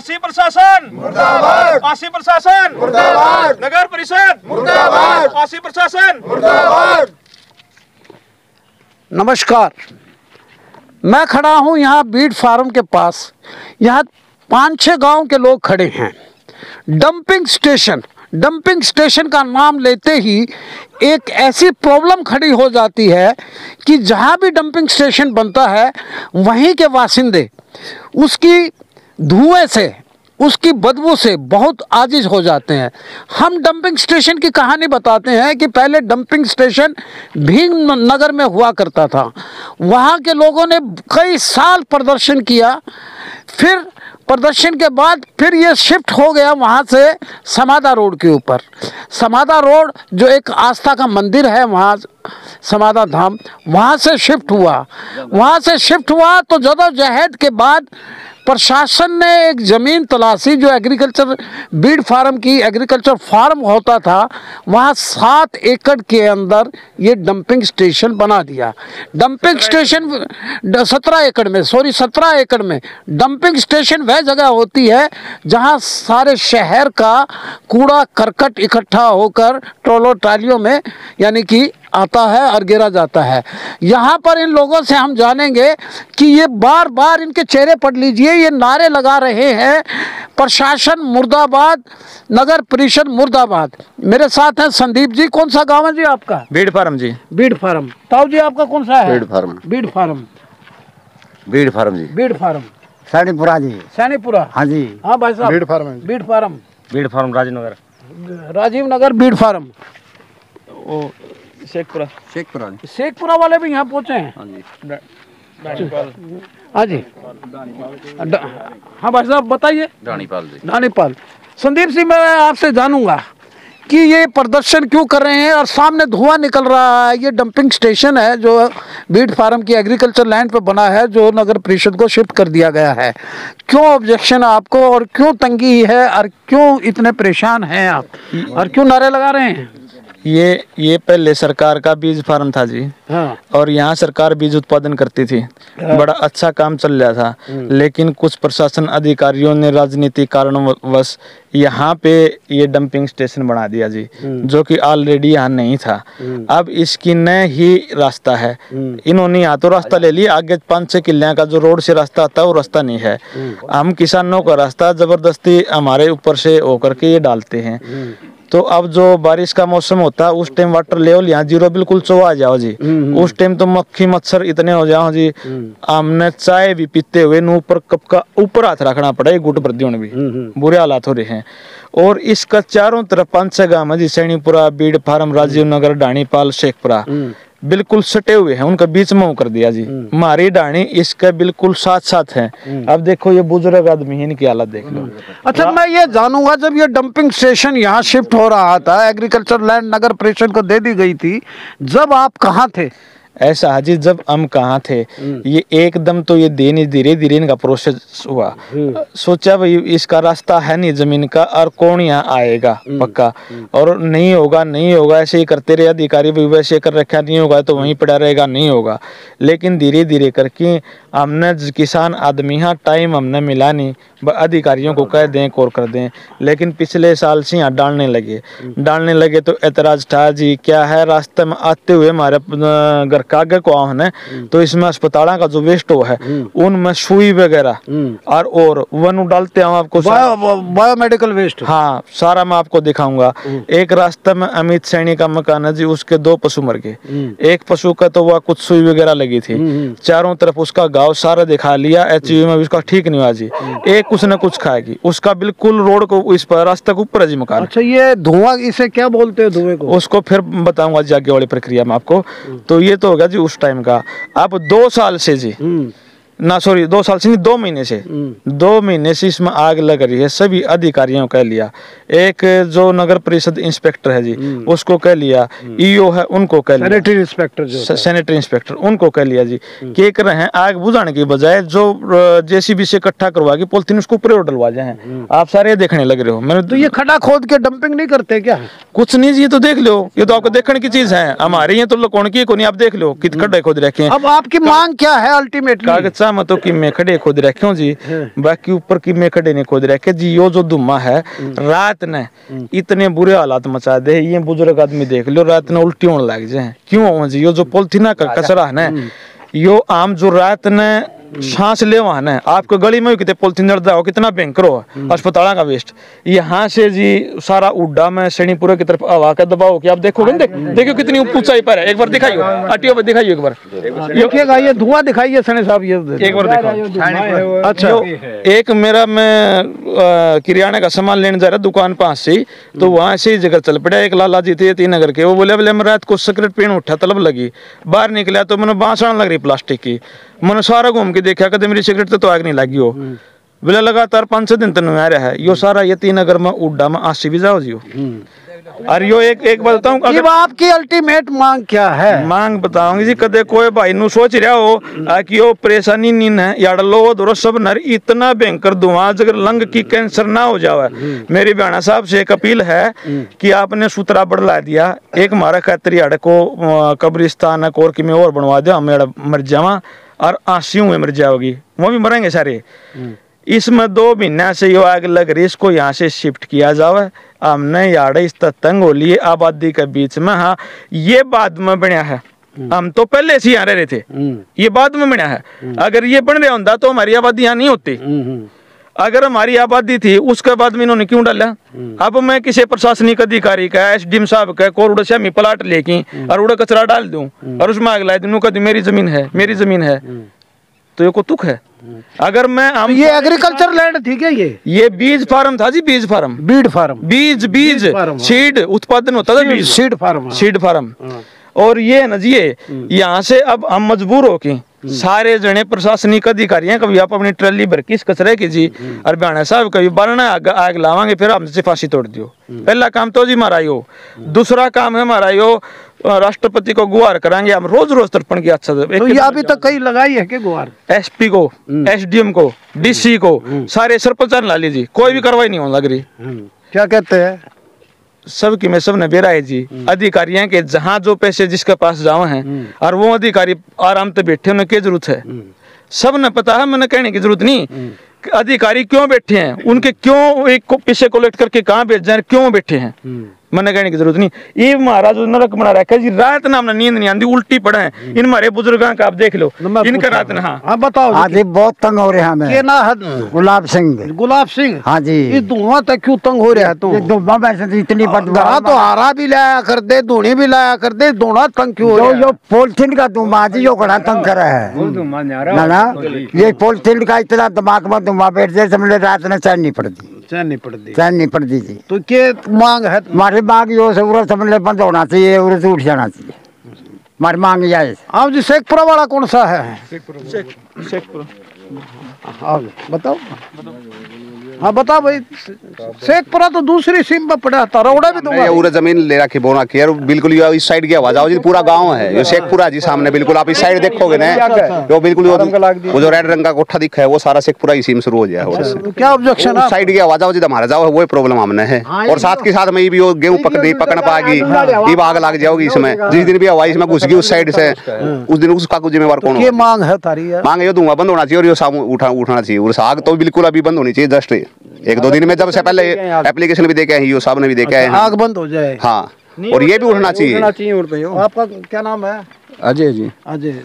आशी प्रशासन मुर्दाबाद, आशी प्रशासन मुर्दाबाद, नगर परिषद मुर्दाबाद, आशी प्रशासन मुर्दाबाद। नमस्कार, मैं खड़ा हूँ यहाँ बीड फार्म के पास। यहाँ 5-6 गांव के लोग खड़े हैं। डंपिंग स्टेशन का नाम लेते ही एक ऐसी प्रॉब्लम खड़ी हो जाती है कि जहाँ भी डंपिंग स्टेशन बनता है वहीं के वासिंदे उसकी धुएं से, उसकी बदबू से बहुत आजिज हो जाते हैं। हम डंपिंग स्टेशन की कहानी बताते हैं कि पहले डंपिंग स्टेशन भीम नगर में हुआ करता था। वहाँ के लोगों ने कई साल प्रदर्शन किया, फिर प्रदर्शन के बाद फिर ये शिफ्ट हो गया वहाँ से समादा रोड के ऊपर। समादा रोड जो एक आस्था का मंदिर है वहाँ समादा धाम, वहाँ से शिफ्ट हुआ तो जदोजहद के बाद प्रशासन ने एक ज़मीन तलाशी जो एग्रीकल्चर बीड फार्म की एग्रीकल्चर फार्म होता था, वहाँ 7 एकड़ के अंदर ये डंपिंग स्टेशन बना दिया। डंपिंग स्टेशन 17 एकड़ में डंपिंग स्टेशन वह जगह होती है जहाँ सारे शहर का कूड़ा करकट इकट्ठा होकर ट्रोलो ट्रालियों में यानी कि आता है और गिरा जाता है। यहाँ पर इन लोगों से हम जानेंगे कि ये बार बार इनके चेहरे पढ़ लीजिए, ये नारे लगा रहे हैं प्रशासन मुर्दाबाद, नगर परिषद मुर्दाबाद। मेरे साथ हैं संदीप जी। कौन सा गांव है जी आपका? बीड फार्म जी। बीड फार्म। ताऊ जी आपका कौन सा है? Beed farm. Beed farm. Beed farm ji. Beed farm. Sainipura ji. Sainipura. हाँ जी। हाँ भाई साहब। Beed farm. Beed farm. Beed farm Rajiv Nagar Beed farm. Shekhpura वाले भी यहाँ पहुँचे हैं। हाँ जी। हाँ भाई साहब बताइए। दानीपाल। संदीप सिंह, मैं आपसे जानूंगा कि ये प्रदर्शन क्यों कर रहे हैं और सामने धुआं निकल रहा है। ये डंपिंग स्टेशन है जो बीड फार्म की एग्रीकल्चर लैंड पे बना है, जो नगर परिषद को शिफ्ट कर दिया गया है। क्यों ऑब्जेक्शन आपको और क्यों तंगी है और क्यों इतने परेशान हैं आप और क्यों नारे लगा रहे हैं? ये पहले सरकार का बीज फार्म था जी। हाँ। और यहाँ सरकार बीज उत्पादन करती थी। हाँ। बड़ा अच्छा काम चल रहा था, लेकिन कुछ प्रशासन अधिकारियों ने राजनीतिक कारणवश यहाँ पे ये डंपिंग स्टेशन बना दिया जी, जो कि ऑलरेडी यहाँ नहीं था। अब इसकी नया ही रास्ता है। इन्होंने यहाँ तो रास्ता ले लिया, आगे 5-6 किले का जो रोड से रास्ता आता है वो रास्ता नहीं है। हम किसानों का रास्ता जबरदस्ती हमारे ऊपर से होकर के ये डालते हैं। तो अब जो बारिश का मौसम होता है उस टाइम वाटर लेवल यहाँ 0 बिल्कुल चौआ जाओ जी। उस टाइम तो मक्खी मच्छर इतने हो जाओ जी, हमने चाय भी पीते हुए ऊपर कप का ऊपर हाथ रखना पड़ा, गुट प्रद्योन भी बुरे हालात हो रहे हैं। और इसका चारों तरफ 5-6 गांव है जी, सैनीपुरा, बीड फार्म, राजीव नगर, दानीपाल, शेखपुरा बिल्कुल सटे हुए हैं, उनका बीच में कर दिया जी। मारी डाणी इसके बिल्कुल साथ है। अब देखो ये बुजुर्ग आदमी है, इनकी हालत देख लो। अच्छा, मैं ये जानूंगा, जब ये डंपिंग स्टेशन यहाँ शिफ्ट हो रहा था, एग्रीकल्चर लैंड नगर परिषद को दे दी गई थी, जब आप कहाँ थे? ऐसा हाजी, जब हम कहाँ थे, ये एकदम तो ये धीरे धीरे इनका प्रोसेस हुआ। सोचा भाई इसका रास्ता है नहीं जमीन का, और कौन यहाँ आएगा पक्का, और नहीं होगा ऐसे ही करते रहे अधिकारी भी, वैसे कर रखा नहीं होगा तो वहीं पड़ा रहेगा, नहीं होगा। लेकिन धीरे धीरे करके हमने किसान आदमी यहाँ टाइम हमने मिला नहीं, अधिकारियों को कह दें और कर दें। लेकिन पिछले साल से यहाँ डालने लगे तो एतराज था जी, क्या है रास्ते में आते हुए हमारे घर का आगे को आने तो इसमें अस्पताल का जो वेस्ट हो है उनमें सुई वगैरह और वन डालते हैं आपको बायोमेडिकल वेस्ट। हाँ, सारा मैं आपको दिखाऊंगा। एक रास्ते में अमित सैनी का मकान है जी, उसके 2 पशु मर गए। एक पशु का तो वह कुछ सुई वगैरह लगी थी, चारों तरफ उसका गाँव सारा दिखा लिया, एचयू में भी उसका ठीक नहीं हुआ जी। एक कुछ न कुछ खाएगी, उसका बिल्कुल रोड को इस पर रास्ते के ऊपर है जी मकान। अच्छा, ये धुआं इसे क्या बोलते हैं धुएं को? उसको फिर बताऊंगा जी आगे वाली प्रक्रिया में आपको। तो ये तो होगा जी उस टाइम का। अब 2 साल से जी ना, सॉरी 2 साल से नहीं, 2 महीने से 2 महीने से इसमें आग लग रही है। सभी अधिकारियों कह लिया, एक जो नगर परिषद इंस्पेक्टर है जी उसको कह लिया, ईओ है उनको कह लिया, सैनिटरी इंस्पेक्टर उनको कह लिया जी। क्या कर रहे हैं, आग बुझाने की बजाय जो जेसीबी से इकट्ठा करवा के पॉलिथीन उसको ऊपर डलवा जाए। आप सारे देखने लग रहे हो। मैंने तो ये खड्डा खोद के डंपिंग नहीं करते क्या? कुछ नहीं जी, ये तो देख लो, ये तो आपको देखने की चीज है। हमारे यहाँ तो कौन की को नहीं, आप देख लो कितने खड्डे खोद रखे हैं। अब आपकी मांग क्या है अल्टीमेटली? कागज नीचा में तो कीमे खड़े खोद रखे हो जी, बाकी ऊपर कीमे खड़े नहीं खोद रखे जी। यो जो धुआं है रात ने इतने बुरे हालात मचा दे, ये बुजुर्ग आदमी देख लो रात ने उल्टी होने लग जाए। क्यों हो जी? यो जो पॉलिथीन का कचरा है ना, यो आम जो रात ने सांस ले वहां ना, आपको गली में कितने पॉलिथीन जड़ता हो, कितना भयंकर हो अस्पताल का वेस्ट। यहाँ से जी सारा उड्डा में शनिपुरा की तरफ हवा का दबाव कि आप देखोगे ना, देखियो कितनी ऊंचाई पर है। एक बार दिखाइयो अटियो पर, दिखाइयो एक बार, देखिएगा ये धुआं दिखाइए सने साहब, ये एक बार देखो। अच्छा, एक मेरा मैं किराने का सामान लेने जा रहा दुकान पास से, तो वहां से जगह चल पड़ा। एक लाला जी थे 3 नगर के, वो बोले मैं रात को सिगरेट पीने उठा, तलब लगी, बाहर निकला तो मैंने बांस आने लग रही प्लास्टिक की। मैंने सारा घूम के देखा, कदम मेरी सिगरेट तो आग नहीं लगी हो। बोले लगातार 5-6 दिन तक आ रहा है यो सारा ये 3 नगर में उड्डा में आशी भी जाओ जियो। और यो एक बात बताऊं, अब आपकी अल्टीमेट मांग क्या है? मांग बताऊंगी जी, कदे कोई भाई नु सोच रहा हो कि यो परेशानी नीन है यार लो दोरो सब नर इतना भयंकर धुआं, अगर लंग की कैंसर ना हो जावे। मेरी बयाना साहब से एक अपील है कि आपने सूत्रा बढ़ला दिया, एक हमारा खतरी अड़ को कब्रिस्तान और कि मैं और बनवा दो, हम मर जावा और आंसियों में मर जाओगी, वो भी मरेंगे सारे। इसमें 2 महीना से यो आग लग रही, इसको यहाँ से शिफ्ट किया जावे। हमने यार इस तंग हो लिए आबादी के बीच में। हाँ, ये बाद में बना है, हम तो पहले से यहाँ रह रहे थे, ये बाद में बना है। अगर ये बन रहा होता तो हमारी आबादी यहाँ नहीं होती। अगर हमारी आबादी थी उसके बाद में इन्होंने क्यों डाला? अब मैं किसी प्रशासनिक अधिकारी का, एसडीएम साहब का कोरोड़ से मैं प्लाट लेके और उड़ा कचरा डाल दूं और उसमें आग ला दूं, कहती मेरी जमीन है, मेरी जमीन है, तो ये कुतुक है। अगर मैं हम ये एग्रीकल्चर लैंड थी क्या? ये बीज फार्म था जी, बीज फार्म, बीड फार्म, बीज सीड उत्पादन होता था, बीज सीड फार्म, सीड फार्म। और ये न जी यहाँ से अब हम मजबूर हो के सारे जने प्रशासनिक अधिकारियों कभी आप अपनी ट्रली भर किस कचरे की जी और बयाना साहब कभी बारना आग लावांगे, फिर हमसे फांसी तोड़ दियो। पहला काम तो जी हमारा यो, दूसरा काम है हमारा यो राष्ट्रपति को गुहार कराएंगे हम रोज तर्पण की। अच्छा तो ये अभी तक कहीं लगाई है क्या गुहार? एसपी को, एसडीएम को, डीसी को, सारे सरपंच ला लीजिए, कोई भी कार्रवाई नहीं होने लग रही। क्या कहते हैं? सबकी में सब ने बेरा है जी, अधिकारियों के जहाँ जो पैसे जिसके पास जाओ हैं और वो अधिकारी आराम से बैठे, उन्हें क्या जरूरत है? सब ने पता है, मैंने कहने की जरूरत नहीं। अधिकारी क्यों बैठे हैं, उनके क्यों एक को पैसे कलेक्ट करके कहाँ भेज जाए, क्यों बैठे हैं, मैंने कहने की जरूरत नहीं। ये महाराज नरक बना रखा है जी, रात ना हमने नींद नहीं आती, उल्टी पड़े हैं। इन हमारे बुजुर्गों का आप देख लो, इनका रात ना। हाँ बताओ, आज बहुत तंग हो रहे हैं हमें। क्या ना है? गुलाब सिंह। गुलाब सिंह, हाँ जी। ये धुआं तक क्यों तंग हो रहा है? तो इतनी बदबू तो हारा भी लाया कर दे, धूनी भी लाया कर दे, दोनों तंग क्यों हो रहा है? जो पॉलिथीन का धुआं जी जो घड़ा तंग कर रहा है ना, ये पॉलिथीन का इतना दिमाग में धुआं बैठ जाए, समझ रात में चैन नहीं पड़ती, चैन नहीं पड़ती जी। तो क्या मांग है हमारी? मांग यो से समझ बंद होना चाहिए, उड़े उठ जाना चाहिए, हमारी मांग जाए। आप जी शेखपुरा वाला कौन सा है? शेखपुरा। बताओ, हाँ बताओ भाई। शेखपुरा तो दूसरी सीम पर पड़ा था, रौड़ा भी दूंगा। पूरा जमीन ले रखी बोना की, बिल्कुल इस साइड की आवाज आओ जी, पूरा गांव है ये शेखपुरा जी सामने, बिल्कुल आप इस साइड देखोगे ना, जो बिल्कुल वो जो रेड रंग का कोठा दिखा है वो सारा शेखपुरा ही सीम शुरू हो गया है। तो क्या ऑब्जेक्शन है? साइड की आवाज आओ जी, हमारा जाओ वो प्रॉब्लम हमने है। और साथ के साथ में ये भी गेहूँ पकड़ पाएगी, ये आग लग जाओगी इसमें, जिस दिन भी हवा इसमें घुस गई उस साइड से, उस दिन उसका कुछ जिम्मेवार कौन हो? मांग है तारी? मांग ये धुआं बंद होना चाहिए और ये सामू उठाना चाहिए, और आग तो बिल्कुल अभी बंद होनी चाहिए। जस्ट 1-2 दिन में, जब से पहले एप्लीकेशन भी देके आए, साहब ने भी देके आए, आग बंद हो जाए। हाँ, और ये भी उठना चाहिए। आपका क्या नाम है? अजय जी। अजय,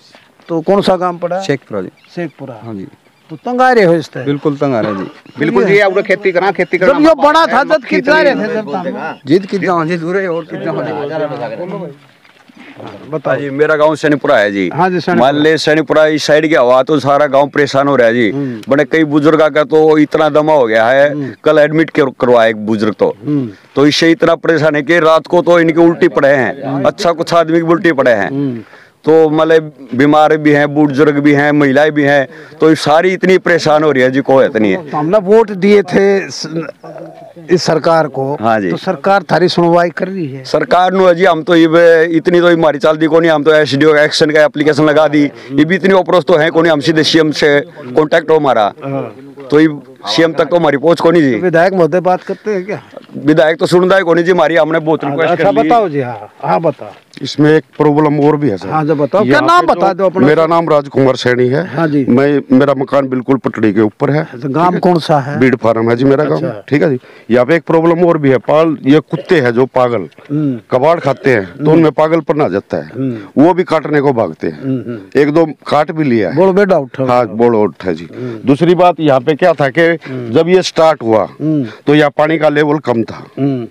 तो कौन सा काम पड़ा? शेखपुरा जी। शेखपुरा, हाँ जी। तो तंग आ रहे हो इससे? बिल्कुल तंग आ रहे जी, बिल्कुल जी। अब खेती करना जब ये बड़ा था जब कितना रहे थे, जिद कितना जी दूर है और कितना बताओ जी। मेरा गांव सैनीपुरा है जी। हाँ जी, मान ले सैनीपुरा इस साइड की हवा तो सारा गांव परेशान हो रहा है जी। बड़े कई बुजुर्ग का तो इतना दमा हो गया है, कल एडमिट करवाया एक बुजुर्ग तो इससे इतना परेशान है कि रात को तो इनके उल्टी पड़े हैं, अच्छा कुछ आदमी की उल्टी पड़े हैं, तो मतलब बीमार भी हैं, बुजुर्ग भी हैं, महिलाएं भी हैं, तो सारी इतनी परेशान हो रही है जी, कोई इतनी है। हमने वोट दिए थे इस सरकार को। हाँ जी। तो सरकार थारी सुनवाई कर रही है? सरकार नु जी हम तो ये इतनी तो हमारी चल दी कोनी, हम तो एसडीओ एक्शन का एप्लीकेशन लगा दी, ये भी इतनी अप्रोच तो है कोनी, हम सीधे सीएम से कांटेक्ट हो हमारा, तो ये सीएम तक तो हमारी पहुंच कोनी जी। विधायक महोदय बात करते हैं क्या? विधायक तो सुनता है कोनी जी हमारी, हमने बहुत रिक्वेस्ट अच्छा कर ली। बताओ जी। हाँ हाँ बताओ। इसमें एक प्रॉब्लम और भी है सर। हाँ जो बताओ, क्या यहाँ नाम पे बता जो- दो अपना। मेरा नाम राजकुमार सैनी है। हाँ जी। मेरा मकान बिल्कुल पटड़ी के ऊपर है। तो गांव कौन सा है? बीड फार्म है जी मेरा गांव। ठीक है जी। यहाँ पे एक प्रॉब्लम और भी है, ये कुत्ते हैं जो पागल कबाड़ खाते हैं, तो उनमें पागलपन आ जाता है, वो भी काटने को भागते हैं। एक दो काट भी लिया है। बोल बेटा उठो। हाँ बोलो उठा जी। दूसरी बात यहाँ पे क्या था कि जब ये स्टार्ट हुआ तो यहाँ पानी का लेवल कम था।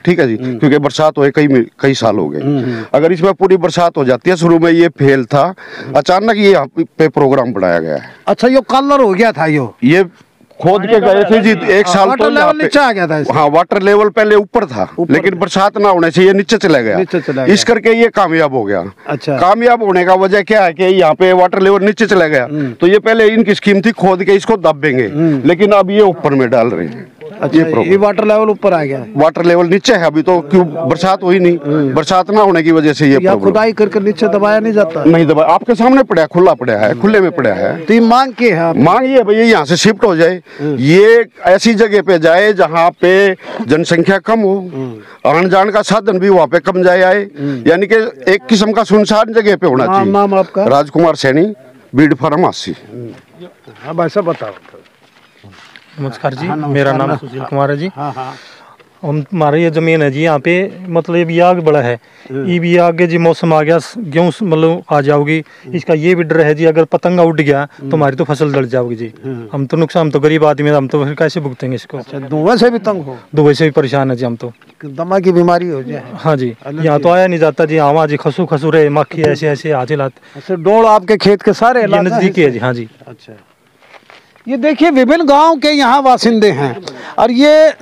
ठीक है जी, क्योंकि बरसात हुए कई साल हो गए। अगर इसमें पूरी बरसात हो जाती है, शुरू में ये फेल था, अचानक ये यहाँ पे प्रोग्राम बढ़ाया गया है। अच्छा यो कलर हो गया था ये खोद के गए थे जी एक साल वाटर तो लेवल यहाँ पे- नीचे आ गया था इसका। हाँ वाटर लेवल पहले ऊपर था, लेकिन बरसात ना होने से ये नीचे चला नीचे चला गया, गया। इस करके ये कामयाब हो गया। अच्छा। कामयाब होने का वजह क्या है कि यहाँ पे वाटर लेवल नीचे चला गया, तो ये पहले इनकी स्कीम थी खोद के इसको दबेंगे, लेकिन अब ये ऊपर में डाल रहे हैं। अच्छा ये वाटर लेवल ऊपर आ गया है। वाटर लेवल नीचे है अभी तो, क्यों बरसात हुई नहीं, बरसात ना होने की वजह से ये या प्रॉब्लम खुदाई करके नीचे दबाया नहीं जाता? नहीं दबा, आपके सामने पड़ा है, खुला पड़ा है, खुले में पड़ा है। तो ये मांग के है आप? मांग ये भैया यहाँ से शिफ्ट हो जाए, ये ऐसी जगह पे जाए जहाँ पे जनसंख्या कम हो, आन जान का साधन भी वहाँ पे कम जाए आए, यानी कि एक किस्म का सुनसान जगह पे होना चाहिए। नाम आपका? राजकुमार सैनी, बीड फार्म 80। हाँ भाई साहब बताओ। नमस्कार जी, मेरा नाम सुशील कुमार है जी। हाँ हाँ। हमारी ये जमीन है जी, यहाँ पे मतलब ये आग बड़ा है, ये भी आगे जी मौसम आ गया, गेहूँ मतलब आ जाओगी, इसका ये भी डर है जी, अगर पतंगा उड़ गया तो हमारी तो फसल जल जाओगी जी। हम तो नुकसान, हम तो गरीब आदमी है, हम तो फिर कैसे भुगतेंगे इसको? अच्छा धुआं से भी तंग हो? दुबई से भी परेशान है जी हम तो। दमा की बीमारी हो जाए? हाँ जी, यहाँ तो आया नहीं जाता जी, आवा जी खसू खसू रहे, मक्खी ऐसे ऐसे हाजिलात। अच्छा डोल आपके खेत के सारे ये इलाका नजदीकी है जी। हाँ जी। अच्छा ये देखिए विभिन्न गांव के यहाँ वासिंदे हैं, और ये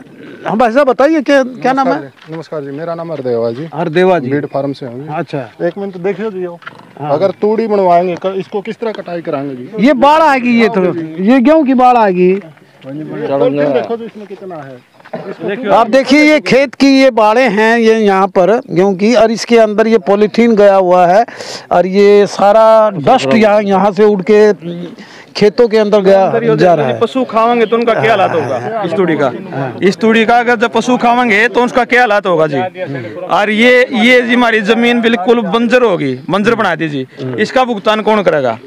हम ऐसा बताइए क्या नाम है? नमस्कार जी, मेरा नाम हरदेवा जी। हरदेवा जी। बीड फार्म से हूँ। अच्छा एक मिनट देखिए जी, अगर तूड़ी बनवाएंगे इसको किस तरह कटाई कराएंगे जी? ये बाढ़ आएगी, ये तो ये गेहूं की बाढ़ आएगी। देखो जी इसमें कितना है। आप देखिए ये खेत की ये बाड़े हैं, ये यहाँ पर गेहूं की, और इसके अंदर ये पॉलीथीन गया हुआ है, और ये सारा डस्ट यहाँ से उड़ के खेतों के अंदर गया जा रहा है। पशु खाएंगे तो उनका क्या हालात होगा इस तूड़ी का? इस तूड़ी का अगर जब पशु खाएंगे तो उसका क्या हालात होगा जी? और ये जी हमारी जमीन बिल्कुल बंजर होगी, बंजर बना दी जी, इसका भुगतान कौन करेगा?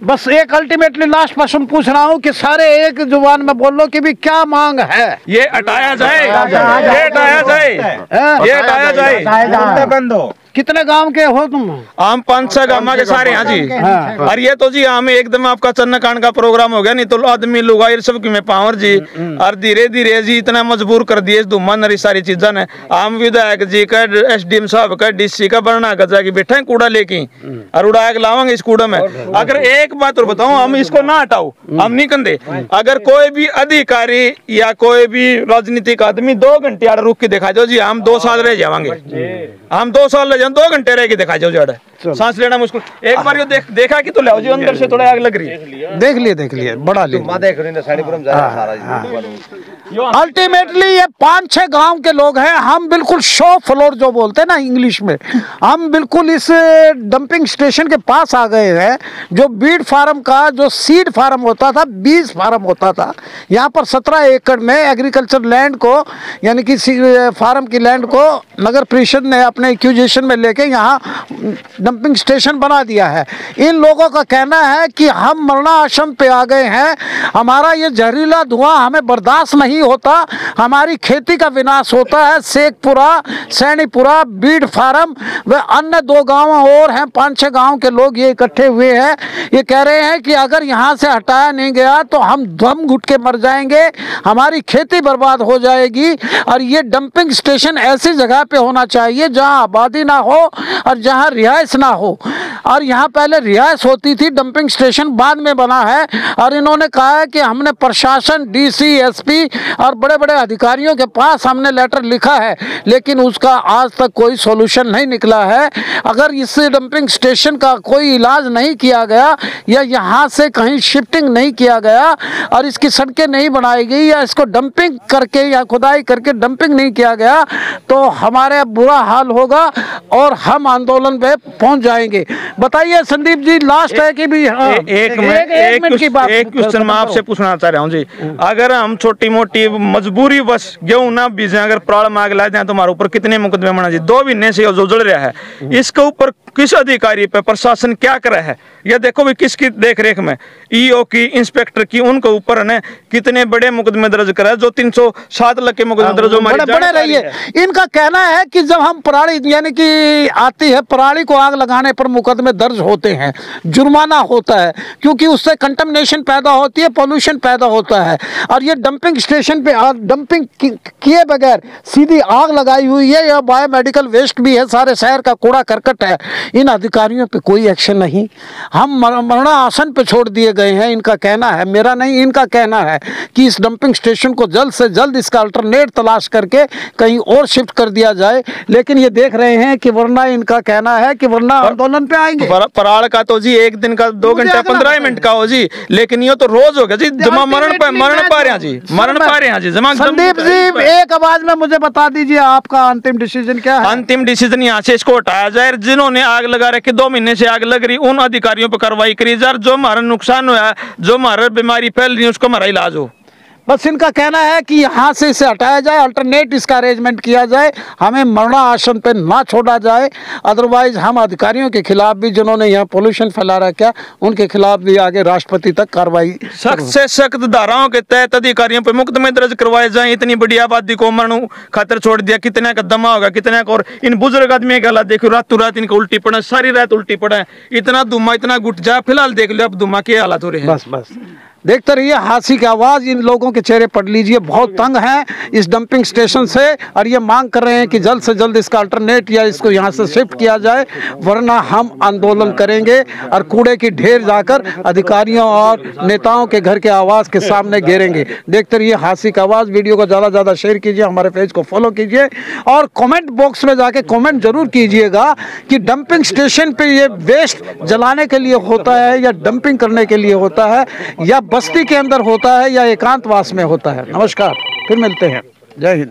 बस एक अल्टीमेटली लास्ट क्वेश्चन पूछ रहा हूँ कि सारे एक जुबान में बोलो कि भी क्या मांग है? ये हटाया जाए, ये हटाया जाए, ये हटाया जाए। बंद हो। कितने गांव के हो तुम? हम 5-6 गामा के सारे हैं जी। और ये तो जी हमें एकदम आपका चन्नकांड का प्रोग्राम हो गया, नहीं तो आदमी लोग आए सब की में पावर जी, और धीरे धीरे जी इतना मजबूर कर दिए धुम्मा नरी सारी चीजा ने। हम विधायक जी का, एसडीएम साहब का, डीसी का बनना गजा की बैठे हैं कूड़ा लेके, और उड़ा के लावांगे इस कूड़ा में। अगर एक बात और बताऊं, हम इसको ना हटाओ, हम नहीं कंदे। अगर कोई भी अधिकारी या कोई भी राजनीतिक आदमी 2 घंटे आड़ रुक के दिखा दो जी, हम 2 साल रह जाएंगे, हम 2 साल 2 घंटे रह के दिखा जाओ जड़, सांस लेना मुश्किल। एक बार यो देखा कि तो ले जी, अंदर से थोड़ा आग लग रही है। देख लिए बड़ा ले। अल्टीमेटली ये 5-6 गांव के लोग हैं, हम बिल्कुल शो फ्लोर जो बोलते हैं ना इंग्लिश में, हम बिल्कुल इस डंपिंग स्टेशन के पास आ गए हैं, जो बीड फार्म का जो सीड फार्म होता था, बीज फार्म होता था। यहाँ पर 17 एकड़ में एग्रीकल्चर लैंड को, यानी कि फार्म की लैंड को नगर परिषद ने अपने एक्यूजेशन में लेके यहाँ डंपिंग स्टेशन बना दिया है। इन लोगों का कहना है कि हम मरणासन पे आ गए हैं, हमारा ये जहरीला धुआं हमें बर्दाश्त नहीं होता, हमारी खेती का विनाश होता है। शेखपुरा, सैनीपुरा, बीड फार्म व अन्य 2 गांव और हैं, 5-6 गांव के लोग ये इकट्ठे हुए हैं। ये कह रहे हैं कि अगर यहाँ से हटाया नहीं गया तो हम दम घुट के मर जाएंगे, हमारी खेती बर्बाद हो जाएगी। और ये डंपिंग स्टेशन ऐसी जगह पे होना चाहिए जहाँ आबादी ना हो और जहाँ रिहायश ना हो। और यहाँ पहले रिहाइश होती थी, डंपिंग स्टेशन बाद में बना है। और इन्होंने कहा है कि हमने प्रशासन, डीसी, एसपी और बड़े बड़े अधिकारियों के पास हमने लेटर लिखा है, लेकिन उसका आज तक कोई सॉल्यूशन नहीं निकला है। अगर इस डंपिंग स्टेशन का कोई इलाज नहीं किया गया या यहाँ से कहीं शिफ्टिंग नहीं किया गया और इसकी सड़कें नहीं बनाई गई या इसको डंपिंग करके या खुदाई करके डंपिंग नहीं किया गया तो हमारे बुरा हाल होगा और हम आंदोलन पे पहुंच जाएंगे। बताइए संदीप जी, लास्ट है कि भी हाँ, एक मिनट की बात, एक क्वेश्चन मैं आपसे पूछना चाह रहा हूँ जी। अगर हम छोटी मोटी मजबूरी बस गेहूं ना बीजे, अगर प्रॉब्लम आग ला दें तो हमारे ऊपर कितने मुकदमे बना जी? 2 महीने से जो जल रहा है, इसके ऊपर किस अधिकारी पे प्रशासन क्या कर रहा है? या देखो भी किसकी देख रेख में, ईओ की, इंस्पेक्टर की, उनके ऊपर ने कितने बड़े मुकदमे दर्ज करा, जो 307 लाख के मुकदमे दर्ज बड़े रही है। इनका कहना है कि जब हम पराली यानी कि आती है, पराली को आग लगाने पर मुकदमे दर्ज होते हैं, जुर्माना होता है, क्योंकि उससे कंटामिनेशन पैदा होती है, पोल्यूशन पैदा होता है। और ये डंपिंग स्टेशन पे डंपिंग किए बगैर सीधी आग लगाई हुई है, या बायोमेडिकल वेस्ट भी है, सारे शहर का कूड़ा करकट है। इन अधिकारियों पे कोई एक्शन नहीं, हम मरणासन पे छोड़ दिए गए हैं। इनका कहना है, मेरा नहीं, इनका कहना है कि इस डंपिंग स्टेशन को जल्द से जल्द इसका अल्टरनेट तलाश करके कहीं और शिफ्ट कर दिया जाए। लेकिन ये देख रहे हैं कि वरना, इनका कहना है कि वरना आंदोलन पे आएंगे। पराल का तो जी 1 दिन का 2 घंटा 15 मिनट का हो जी, लेकिन ये तो रोज हो गया जी। जमा मरण पा रहे हैं जी, मरण पा रहे हैं जी जमा। संदीप जी, एक आवाज में मुझे बता दीजिए, आपका अंतिम डिसीजन क्या है? अंतिम डिसीजन यहाँ से इसको हटाया जाए। जिन्होंने आग लगा रखी, 2 महीने से आग लग रही, उन अधिकारियों पर कार्रवाई करी जाए। जो हमारा नुकसान हुआ, जो हमारा बीमारी फैल रही है, उसको हमारा इलाज हो। बस इनका कहना है कि यहाँ से इसे हटाया जाए, अल्टरनेट इसका अरेंजमेंट किया जाए, हमें मरना आसन पे ना छोड़ा जाए। अदरवाइज हम अधिकारियों के खिलाफ भी, जिन्होंने यहाँ पोल्यूशन फैला रखा, उनके खिलाफ भी आगे राष्ट्रपति तक कार्रवाई, सख्त से सख्त धाराओं के तहत अधिकारियों पर मुकदमे दर्ज करवाए जाए। इतनी बड़ी आबादी को मरण खातर छोड़ दिया, कितने का दमा होगा, कितने का। और इन बुजुर्ग आदमी का हालात देखो, रातों रात इनको उल्टी पड़ा, सारी रात उल्टी पड़ा है, इतना धुआं, इतना गुट जा। फिलहाल देख लो अब धुआं के हालात हो रहे हैं। बस देखते रहिए हाथी की आवाज़। इन लोगों के चेहरे पढ़ लीजिए, बहुत तंग हैं इस डंपिंग स्टेशन से, और ये मांग कर रहे हैं कि जल्द से जल्द इसका अल्टरनेट या इसको यहाँ से शिफ्ट किया जाए, वरना हम आंदोलन करेंगे और कूड़े की ढेर जाकर अधिकारियों और नेताओं के घर के आवास के सामने घेरेंगे। देखते रहिए हाथी की आवाज़। वीडियो को ज़्यादा से ज़्यादा शेयर कीजिए, हमारे पेज को फॉलो कीजिए और कमेंट बॉक्स में जाके कमेंट जरूर कीजिएगा कि डंपिंग स्टेशन पे ये वेस्ट जलाने के लिए होता है या डंपिंग करने के लिए होता है, या बस्ती के अंदर होता है, या एकांतवास में होता है। नमस्कार, फिर मिलते हैं। जय हिंद।